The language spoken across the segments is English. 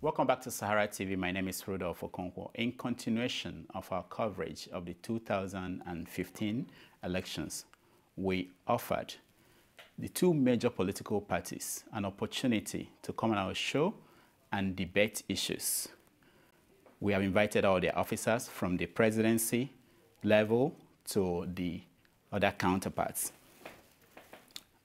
Welcome back to Sahara TV. My name is Rudolf Okonkwo. In continuation of our coverage of the 2015 elections, we offered the two major political parties an opportunity to come on our show and debate issues. We have invited all the officers from the presidency level to the other counterparts.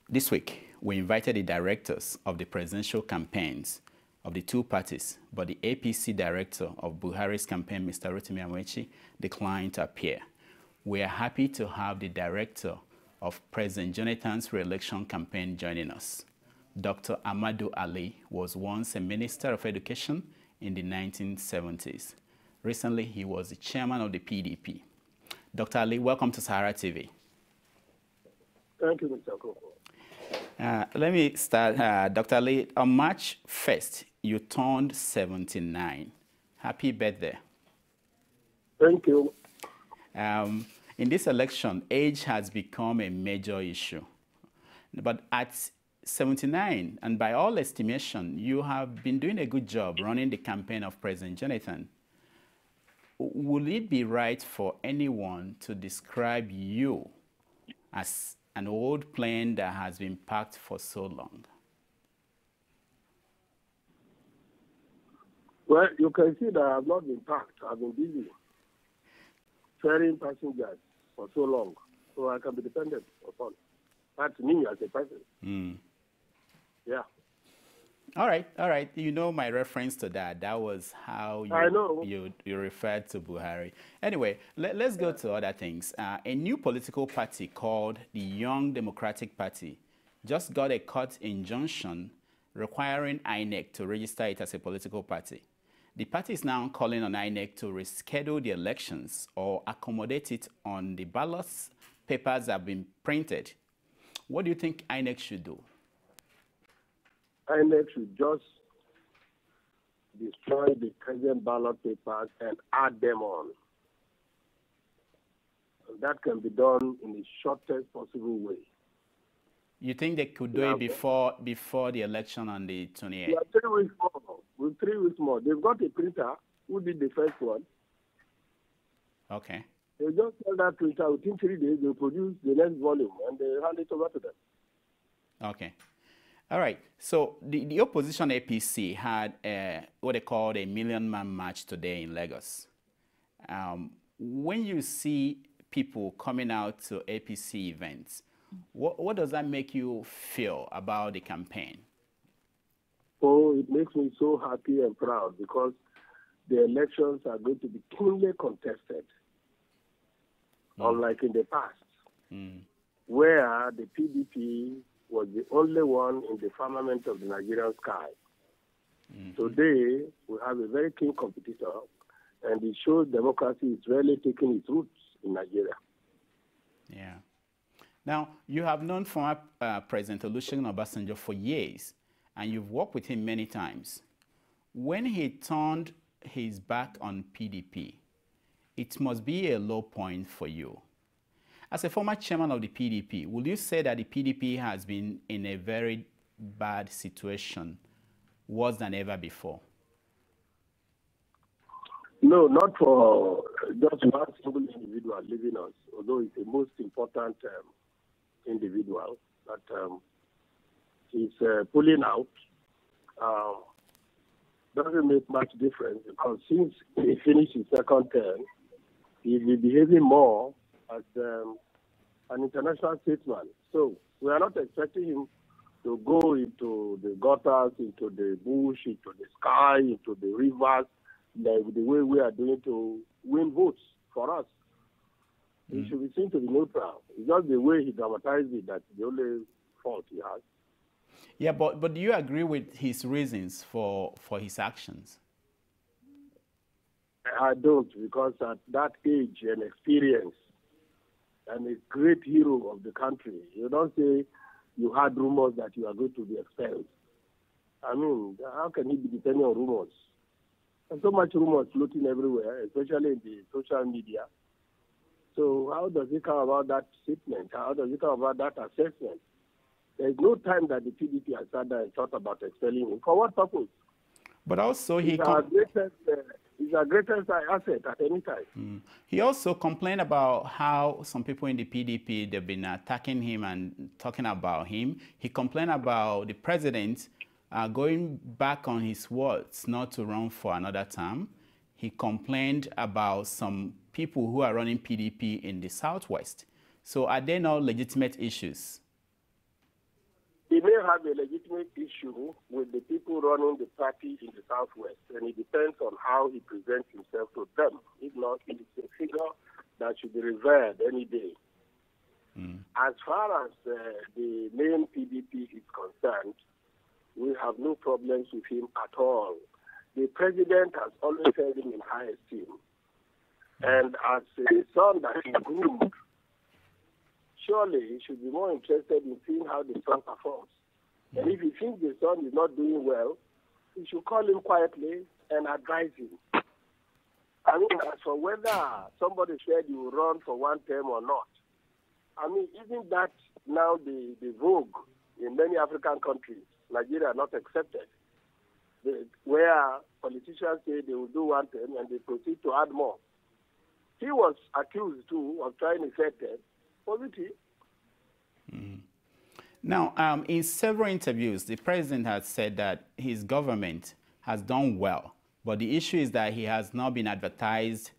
This week, we invited the directors of the presidential campaigns of the two parties, but the APC director of Buharis campaign, Mr. Rotimi, declined to appear. We are happy to have the director of President Jonathan's re-election campaign joining us. Dr. Amadu Ali was once a Minister of Education in the 1970s. Recently, he was the chairman of the PDP. Dr. Ali, welcome to Sahara TV. Thank you, Mr. Okonkwo. Let me start. Dr. Ali, on March 1st, you turned 79. Happy birthday. Thank you. In this election, age has become a major issue. But at 79, and by all estimation, you have been doing a good job running the campaign of President Jonathan. Would it be right for anyone to describe you as an old plane that has been parked for so long? Well, you can see that I have not been parked. I've been busy ferrying passengers for so long, so I can be dependent upon. That's me as a person. Yeah. All right. You know my reference to that. That was how you referred to Buhari. Anyway, let's go to other things. A new political party called the Young Democratic Party just got a court injunction requiring INEC to register it as a political party. The party is now calling on INEC to reschedule the elections or accommodate it on the ballots papers that have been printed. What do you think INEC should do? INEC should just destroy the present ballot papers and add them on. And that can be done in the shortest possible way. You think they could do it before the election on the 28th? Yeah, 3 weeks more. With 3 weeks more. They've got a printer who did the first one. Okay. They just tell that printer within 3 days they produce the next volume and they hand it over to them. Okay. All right. So the opposition APC had what they called a million-man march today in Lagos. When you see people coming out to APC events, what does that make you feel about the campaign? Oh, it makes me so happy and proud because the elections are going to be keenly contested, unlike in the past, where the PDP was the only one in the firmament of the Nigerian sky. Today, we have a very keen competitor, and it shows democracy is really taking its roots in Nigeria. Yeah. Now, you have known former President Olusegun Obasanjo for years, and you've worked with him many times. When he turned his back on PDP, it must be a low point for you. As a former chairman of the PDP, would you say that the PDP has been in a very bad situation, worse than ever before? No, not for just one single individual leaving us, although it's the most important individual that is pulling out. Doesn't make much difference because since he finished his second term, he'll be behaving more as an international statesman. So we are not expecting him to go into the gutters, into the bush, into the sky, into the rivers, the way we are doing to win votes for us. He should be seen to be neutral. It's just the way he dramatized it that's the only fault he has. Yeah, but do you agree with his reasons for his actions? I don't, because at that age and experience, and a great hero of the country, you don't say you had rumors that you are going to be expelled. I mean, how can he be depending on rumors? There's so much rumors floating everywhere, especially in the social media. So how does he come about that statement? How does he come about that assessment? There is no time that the PDP has sat there and thought about expelling him. For what purpose? But also he's our greatest asset at any time. He also complained about how some people in the PDP, they've been attacking him and talking about him. He complained about the president going back on his words not to run for another term. He complained about some people who are running PDP in the Southwest. So are there no legitimate issues? He may have a legitimate issue with the people running the party in the Southwest, and it depends on how he presents himself to them. If not, it is a figure that should be revered any day. As far as the main PDP is concerned, we have no problems with him at all. The president has always held him in high esteem. And as a son that he groomed, surely he should be more interested in seeing how the son performs. And if he thinks the son is not doing well, he should call him quietly and advise him. I mean, as for whether somebody said you will run for one term or not, I mean, isn't that now the vogue in many African countries, Nigeria not accepted, where politicians say they will do one term and they proceed to add more. He was accused, too, of trying a third term. Was it he? Now, in several interviews, the president has said that his government has done well, but the issue is that he has not been advertised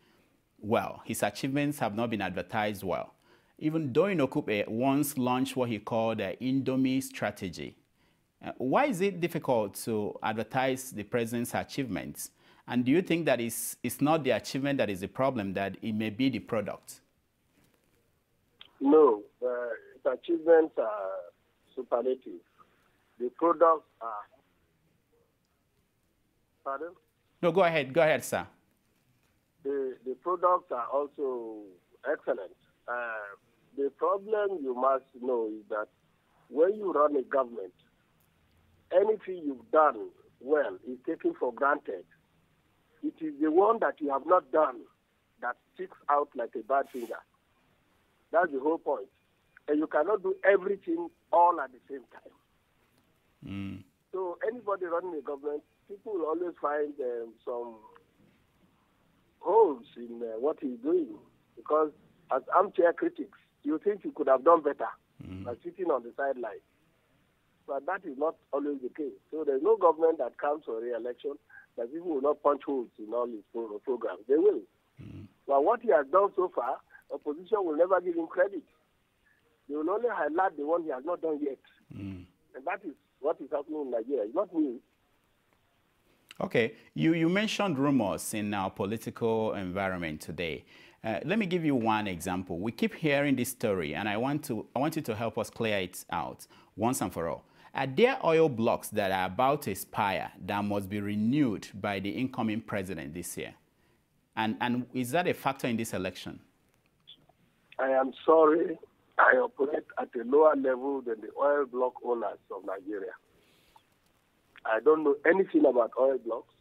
well. His achievements have not been advertised well. Even though Okonkwo once launched what he called the Indomie strategy. Why is it difficult to advertise the president's achievements? And do you think that it's not the achievement that is the problem, that it may be the product? No, his achievements are superlative. The products are... Pardon? No, go ahead, sir. The products are also excellent. The problem you must know is that when you run a government, anything you've done well is taken for granted. It is the one that you have not done that sticks out like a bad finger. That's the whole point. And you cannot do everything all at the same time. So anybody running a government, people will always find some holes in what he's doing. Because as armchair critics, you think you could have done better by sitting on the sideline. But that is not always the case. So there's no government that comes for re-election that people will not punch holes in all his programs. They will. But what he has done so far, opposition will never give him credit. They will only highlight the one he has not done yet. And that is what is happening in Nigeria. It's not new. Okay. You mentioned rumors in our political environment today. Let me give you one example. We keep hearing this story, and I want you to help us clear it out once and for all. Are there oil blocks that are about to expire that must be renewed by the incoming president this year? And is that a factor in this election? I am sorry. I operate at a lower level than the oil block owners of Nigeria. I don't know anything about oil blocks.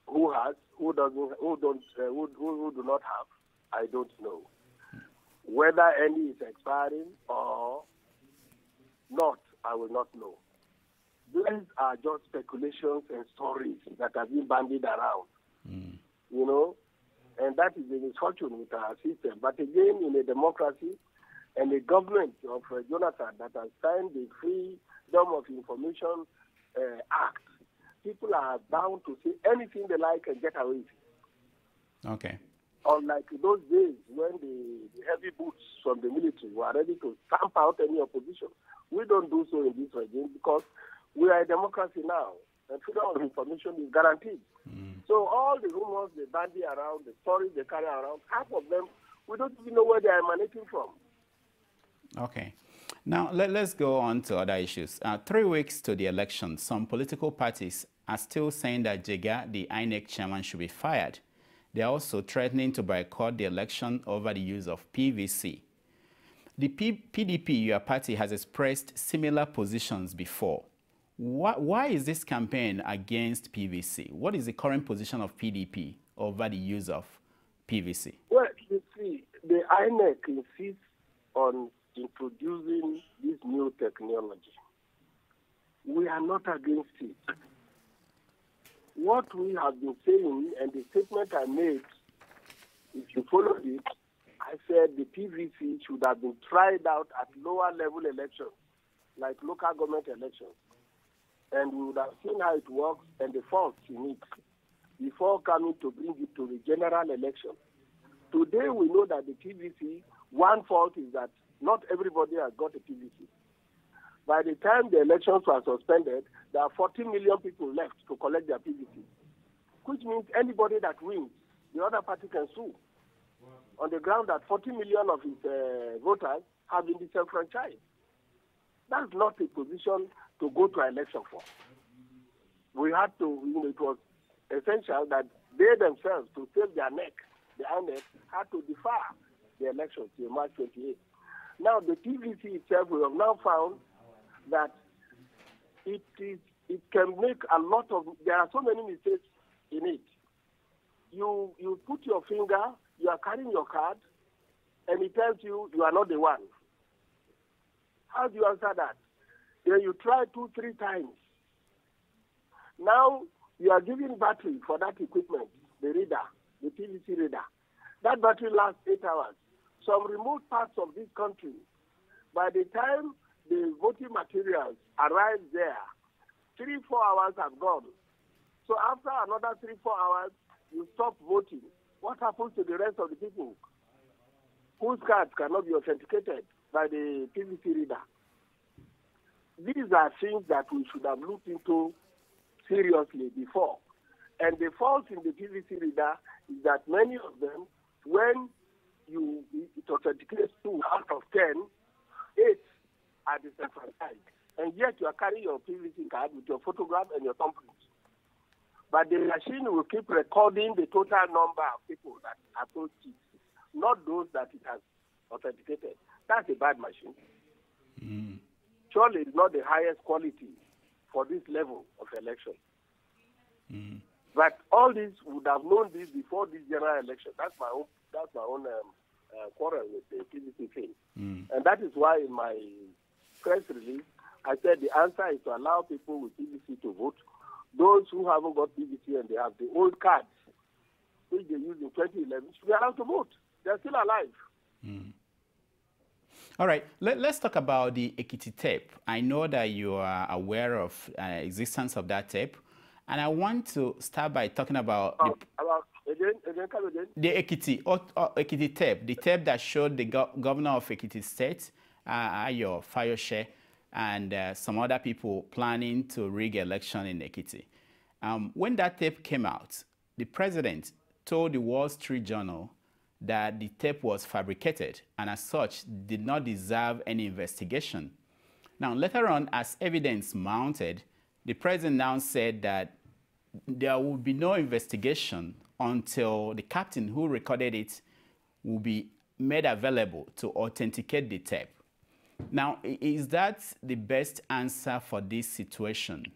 Who has? Who doesn't? Who do not have? I don't know. Whether any is expiring or not, I will not know. These are just speculations and stories that have been bandied around. You know, and that is a misfortune with our system. But again, in a democracy and a government of Jonathan that has signed the Freedom of Information Act, people are bound to say anything they like and get away with it. Okay. Unlike those days when the heavy boots from the military were ready to stamp out any opposition. We don't do so in this regime because we are a democracy now, and freedom of information is guaranteed. So all the rumors they bandy around, the stories they carry around, half of them, we don't even know where they are emanating from. Okay. Now, let's go on to other issues. 3 weeks to the election, some political parties are still saying that Jega, the INEC chairman, should be fired. They are also threatening to boycott the election over the use of PVC. The PDP, your party, has expressed similar positions before. Why is this campaign against PVC? What is the current position of PDP over the use of PVC? Well, you see, the INEC insists on introducing this new technology. We are not against it. what we have been saying and the statement I made, if you follow it, I said the PVC should have been tried out at lower level elections, like local government elections. And we would have seen how it works and the faults in it before coming to bring it to the general election. Today we know that the PVC, one fault is that not everybody has got a PVC. By the time the elections were suspended, there are 40 million people left to collect their PVC, which means anybody that wins, the other party can sue on the ground that 40 million of his voters have been disenfranchised. That's not a position to go to election for. We had to, it was essential that they themselves, to save their neck, behind it, had to defer the elections till March 28. Now, the PVC itself, we have now found that it can make a lot of, there are so many mistakes in it. You put your finger, you are carrying your card, and it tells you you are not the one. How do you answer that? Then you try 2-3 times. Now you are giving battery for that equipment, the reader, the PVC reader. That battery lasts 8 hours. Some remote parts of this country, by the time the voting materials arrive there, 3-4 hours have gone. So after another 3-4 hours, you stop voting. What happens to the rest of the people whose cards cannot be authenticated by the PVC reader? These are things that we should have looked into seriously before. And the fault in the PVC reader is that many of them, when it authenticates 2 out of 10, 8 are disenfranchised. And yet you are carrying your PVC card with your photograph and your thumbprint. But the machine will keep recording the total number of people that approach it, not those that it has authenticated. That's a bad machine. Mm. Surely it's not the highest quality for this level of election. Mm. But all this would have known this before this general election. That's my own quarrel with the PVC thing. Mm. And that is why in my press release, I said the answer is to allow people with PVC to vote. Those who haven't got PVC and they have the old cards, which they used in 2011, should be allowed to vote. They're still alive. Mm. All right, let's talk about the Ekiti tape. I know that you are aware of existence of that tape, and I want to start by talking about the Ekiti tape, the tape that showed the governor of Ekiti State, Ayo Fayose, and some other people planning to rig election in Ekiti. When that tape came out, the president told the Wall Street Journal that the tape was fabricated and as such did not deserve any investigation. Now, later on, as evidence mounted, the president now said that there will be no investigation until the captain who recorded it will be made available to authenticate the tape. Now, is that the best answer for this situation?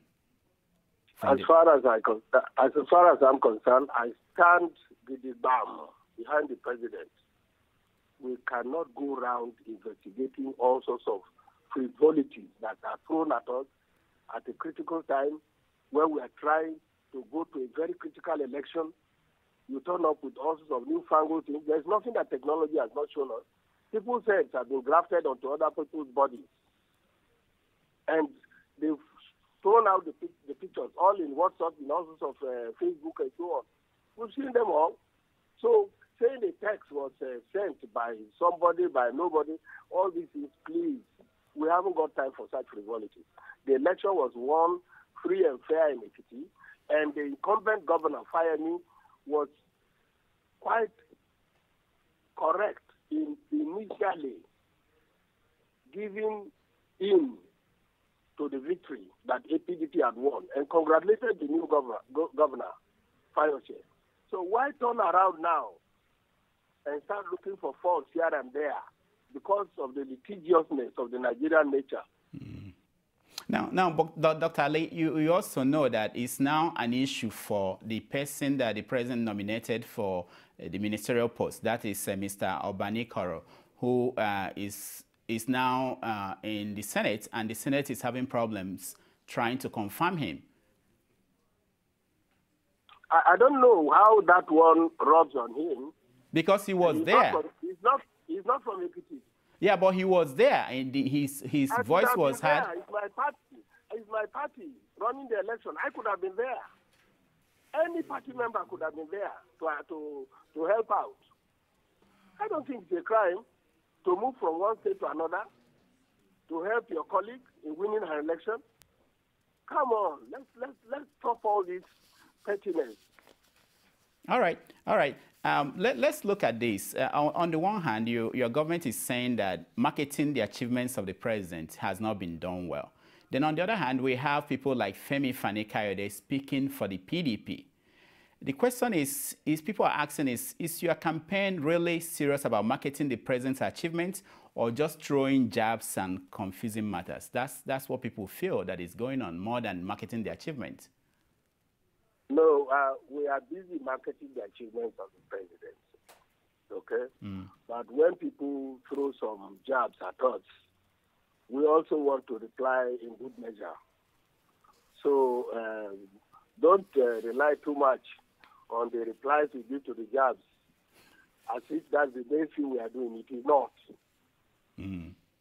As far as I'm concerned, I stand with the BAM behind the president. We cannot go around investigating all sorts of frivolities that are thrown at us at a critical time when we are trying to go to a very critical election. You turn up with all sorts of newfangled things. There's nothing that technology has not shown us. People's heads have been grafted onto other people's bodies. And they've thrown out the pictures, all in WhatsApp, in all sorts of Facebook and so on. We've seen them all. So saying the text was sent by somebody, by nobody, all this is, please, we haven't got time for such frivolity. The election was won free and fair in Ekiti, and the incumbent governor, Fayemi, was quite correct in initially giving in to the victory that PDP had won and congratulated the new governor, Fayose. So why turn around now and start looking for faults here and there because of the litigiousness of the Nigerian nature? Mm. Now, Dr. Ali, you also know that it's now an issue for the person that the president nominated for the ministerial post. That is Mr. Obanikoro, who is now in the Senate, and the Senate is having problems trying to confirm him. I don't know how that one rubs on him. Because he was there. He's not from APC. Yeah, but he was there, and his voice was heard. It's my party. It's my party running the election. I could have been there. Any party member could have been there to help out. I don't think it's a crime to move from one state to another to help your colleague in winning her election. Come on, let's stop all this pettiness. All right. Let's look at this. On the one hand, your government is saying that marketing the achievements of the president has not been done well. Then on the other hand, we have people like Femi Fani-Kayode speaking for the PDP. The question is people are asking, is your campaign really serious about marketing the president's achievements or just throwing jabs and confusing matters? That's what people feel that is going on more than marketing the achievements. No, we are busy marketing the achievements of the president, okay? But when people throw some jabs at us, we also want to reply in good measure. So don't rely too much on the replies we give to the jabs as if that's the main thing we are doing. It is not.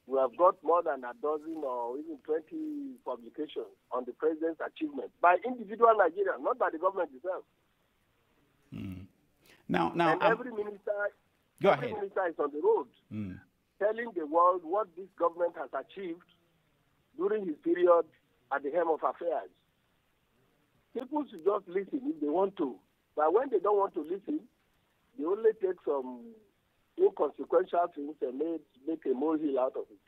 We have got more than a dozen or even 20 publications on the president's achievements by individual Nigerians, not by the government itself. Now, and every minister is on the road telling the world what this government has achieved during his period at the helm of affairs. People should just listen if they want to. But when they don't want to listen, they only take some inconsequential things and make a molehill out of it,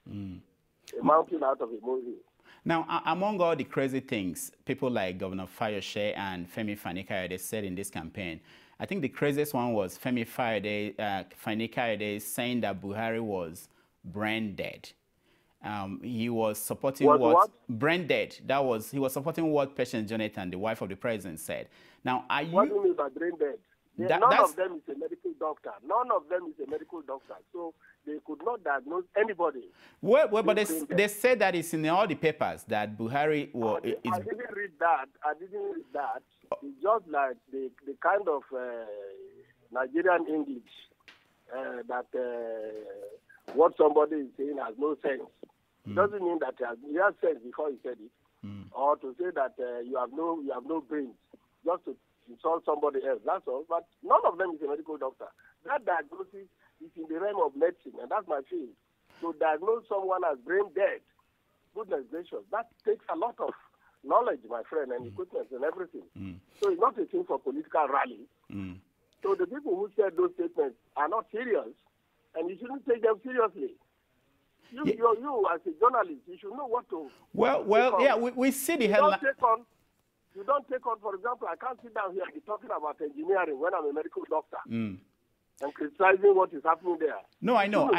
a mountain out of a molehill. Now, among all the crazy things people like Governor Fayose and Femi Fani-Kayode said in this campaign, I think the craziest one was Femi Fani-Kayode saying that Buhari was brain dead. He was supporting what? Brain dead. He was supporting what Patience Jonathan, the wife of the president, said. Now, what do you mean by brain dead? None of them is a medical doctor. None of them is a medical doctor. So they could not diagnose anybody. Well, but they said that it's in all the papers that Buhari was... I didn't read that. It's just like the kind of Nigerian English that what somebody is saying has no sense. It doesn't mean that he has sense before he said it, or to say that you have no brains, just to insult somebody else. That's all. But none of them is a medical doctor. That diagnosis is in the realm of medicine, and that's my field. To diagnose someone as brain dead, goodness gracious, that takes a lot of knowledge, my friend, and equipment and everything. So it's not a thing for political rally. So the people who said those statements are not serious, and you shouldn't take them seriously. You as a journalist, you should know what to... we see the headline... You don't take on, for example, I can't sit down here and be talking about engineering when I'm a medical doctor and criticizing what is happening there. No, I know.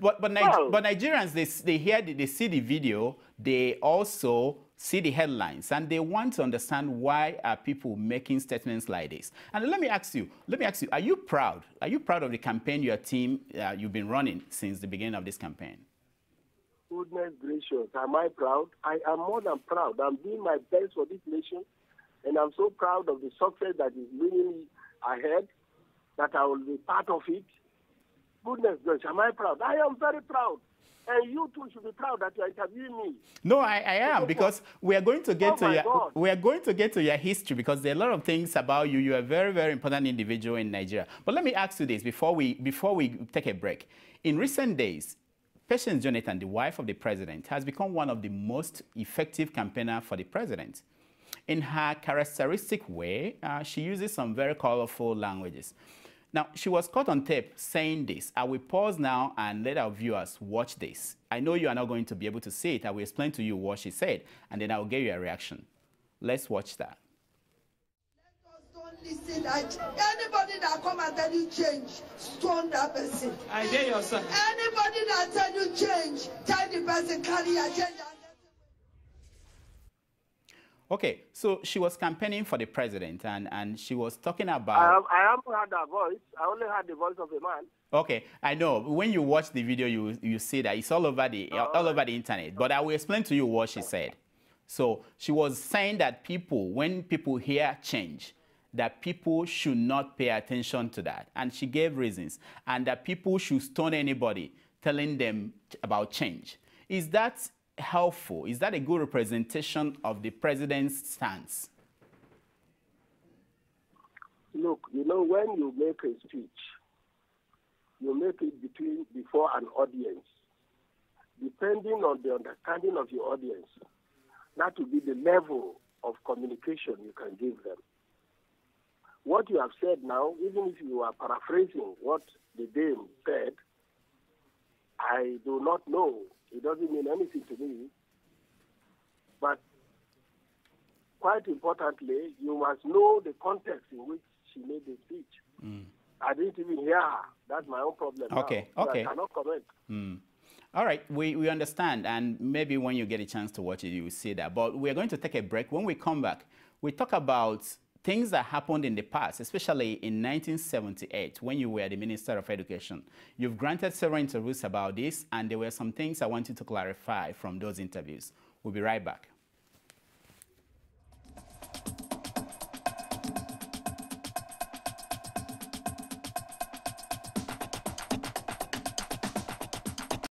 But Nigerians, they see the video, they also see the headlines, and they want to understand why are people making statements like this. And let me ask you, are you proud? Are you proud of the campaign your team, you've been running since the beginning of this campaign? Goodness gracious, am I proud? I am more than proud. I'm doing my best for this nation, and I'm so proud of the success that is leading ahead, that I will be part of it. Goodness gracious, am I proud? I am very proud. And you too should be proud that you are interviewing me. No, I am, because we are going to get to your history, because there are a lot of things about you. You are a very, very important individual in Nigeria. But let me ask you this before we take a break. In recent days, Patience Jonathan, the wife of the president, has become one of the most effective campaigners for the president. In her characteristic way, she uses some very colorful languages. Now, she was caught on tape saying this. I will pause now and let our viewers watch this. I know you are not going to be able to see it. I will explain to you what she said, and then I will give you a reaction. Let's watch that. Listen, anybody that come and tell you change, stone that person. I hear your son. Anybody that tell you change, tell the person carry your change. Okay, so she was campaigning for the president, and she was talking about... I haven't heard her voice. I only heard the voice of a man. Okay, I know. When you watch the video, you see that it's all over the internet. But I will explain to you what she said. So she was saying that when people hear change, that people should not pay attention to that. And she gave reasons. And that people should stone anybody telling them about change. Is that helpful? Is that a good representation of the president's stance? Look, you know, when you make a speech, you make it before an audience. Depending on the understanding of your audience, that will be the level of communication you can give them. What you have said now, even if you are paraphrasing what the dame said, I do not know. It doesn't mean anything to me. But quite importantly, you must know the context in which she made the speech. I didn't even hear her. That's my own problem. Okay, now. okay. I cannot comment. All right, we understand, and maybe when you get a chance to watch it, you will see that. But we're going to take a break. When we come back, we talk about things that happened in the past, especially in 1978, when you were the Minister of Education. You've granted several interviews about this, and there were some things I want you to clarify from those interviews. We'll be right back.